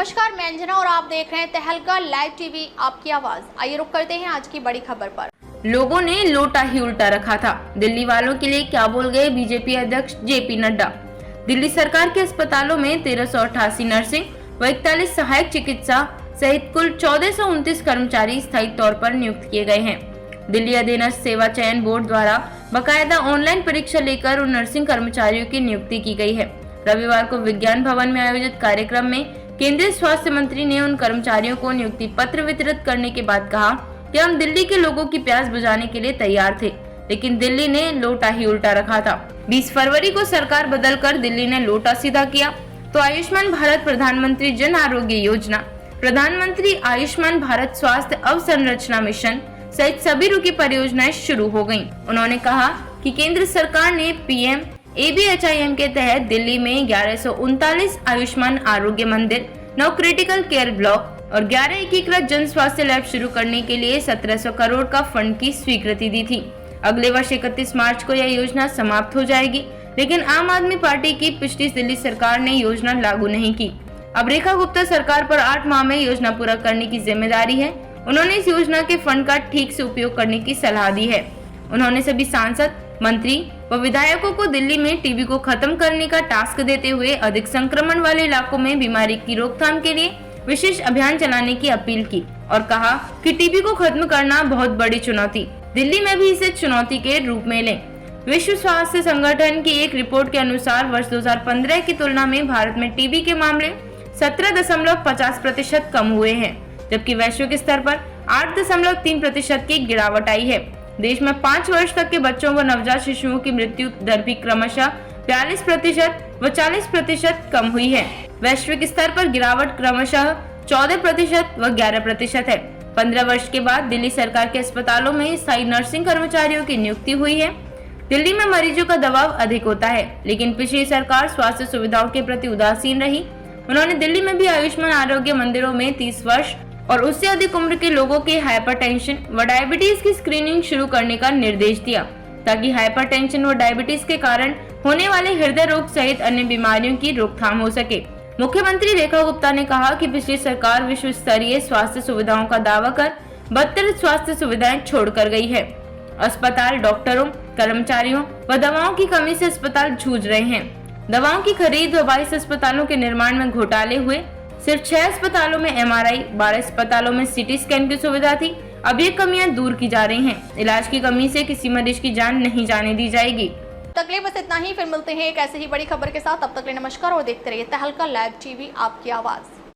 नमस्कार, मैं अंजना और आप देख रहे हैं तहलका लाइव टीवी, आपकी आवाज। आइए रुक करते हैं आज की बड़ी खबर पर। लोगों ने लोटा ही उल्टा रखा था। दिल्ली वालों के लिए क्या बोल गए बीजेपी अध्यक्ष जेपी नड्डा। दिल्ली सरकार के अस्पतालों में 1388 नर्सिंग व 41 सहायक चिकित्सा सहित कुल 1429 कर्मचारी स्थायी तौर पर नियुक्त किए गए हैं। दिल्ली अधीनस्थ सेवा चयन बोर्ड द्वारा बाकायदा ऑनलाइन परीक्षा लेकर उन नर्सिंग कर्मचारियों की नियुक्ति की गई है। रविवार को विज्ञान भवन में आयोजित कार्यक्रम में केंद्रीय स्वास्थ्य मंत्री ने उन कर्मचारियों को नियुक्ति पत्र वितरित करने के बाद कहा कि हम दिल्ली के लोगों की प्यास बुझाने के लिए तैयार थे, लेकिन दिल्ली ने लोटा ही उल्टा रखा था। 20 फरवरी को सरकार बदलकर दिल्ली ने लोटा सीधा किया तो आयुष्मान भारत प्रधानमंत्री जन आरोग्य योजना, प्रधानमंत्री आयुष्मान भारत स्वास्थ्य अवसंरचना मिशन सहित सभी रुकी परियोजनाएं शुरू हो गयी। उन्होंने कहा कि केंद्र सरकार ने पीएम ABHIM के तहत दिल्ली में 1139 आयुष्मान आरोग्य मंदिर, 9 क्रिटिकल केयर ब्लॉक और 11 एकीकृत जन स्वास्थ्य लैब शुरू करने के लिए 1700 करोड़ का फंड की स्वीकृति दी थी। अगले वर्ष 31 मार्च को यह योजना समाप्त हो जाएगी, लेकिन आम आदमी पार्टी की पिछली दिल्ली सरकार ने योजना लागू नहीं की। अब रेखा गुप्ता सरकार पर 8 माह में योजना पूरा करने की जिम्मेदारी है। उन्होंने इस योजना के फंड का ठीक से उपयोग करने की सलाह दी है। उन्होंने सभी सांसद, मंत्री व विधायकों को दिल्ली में टीबी को खत्म करने का टास्क देते हुए अधिक संक्रमण वाले इलाकों में बीमारी की रोकथाम के लिए विशेष अभियान चलाने की अपील की और कहा कि टीबी को खत्म करना बहुत बड़ी चुनौती, दिल्ली में भी इसे चुनौती के रूप में लें। विश्व स्वास्थ्य संगठन की एक रिपोर्ट के अनुसार वर्ष 2015 की तुलना में भारत में टीबी के मामले 17.50% कम हुए हैं, जबकि वैश्विक स्तर पर 8.3% की गिरावट आई है। देश में 5 वर्ष तक के बच्चों व नवजात शिशुओं की मृत्यु दर भी क्रमशः 42% व 40% कम हुई है। वैश्विक स्तर पर गिरावट क्रमशः 14% व 11% है। 15 वर्ष के बाद दिल्ली सरकार के अस्पतालों में स्थायी नर्सिंग कर्मचारियों की नियुक्ति हुई है। दिल्ली में मरीजों का दबाव अधिक होता है, लेकिन पिछली सरकार स्वास्थ्य सुविधाओं के प्रति उदासीन रही। उन्होंने दिल्ली में भी आयुष्मान आरोग्य मंदिरों में 30 वर्ष और उससे अधिक उम्र के लोगों के हाइपरटेंशन व डायबिटीज की स्क्रीनिंग शुरू करने का निर्देश दिया, ताकि हाइपरटेंशन व डायबिटीज के कारण होने वाले हृदय रोग सहित अन्य बीमारियों की रोकथाम हो सके। मुख्यमंत्री रेखा गुप्ता ने कहा कि पिछली सरकार विश्व स्तरीय स्वास्थ्य सुविधाओं का दावा कर बदतर स्वास्थ्य सुविधाएं छोड़ कर गई है। अस्पताल, डॉक्टरों, कर्मचारियों व दवाओं की कमी से अस्पताल जूझ रहे हैं। दवाओं की खरीद व 22 अस्पतालों के निर्माण में घोटाले हुए। सिर्फ 6 अस्पतालों में MRI, 12 अस्पतालों में CT स्कैन की सुविधा थी। अब ये कमियां दूर की जा रही हैं। इलाज की कमी से किसी मरीज की जान नहीं जाने दी जाएगी। तक ले बस इतना ही, फिर मिलते हैं एक ऐसे ही बड़ी खबर के साथ। तब तक ले नमस्कार और देखते रहिए तहलका लाइव टीवी, आपकी आवाज।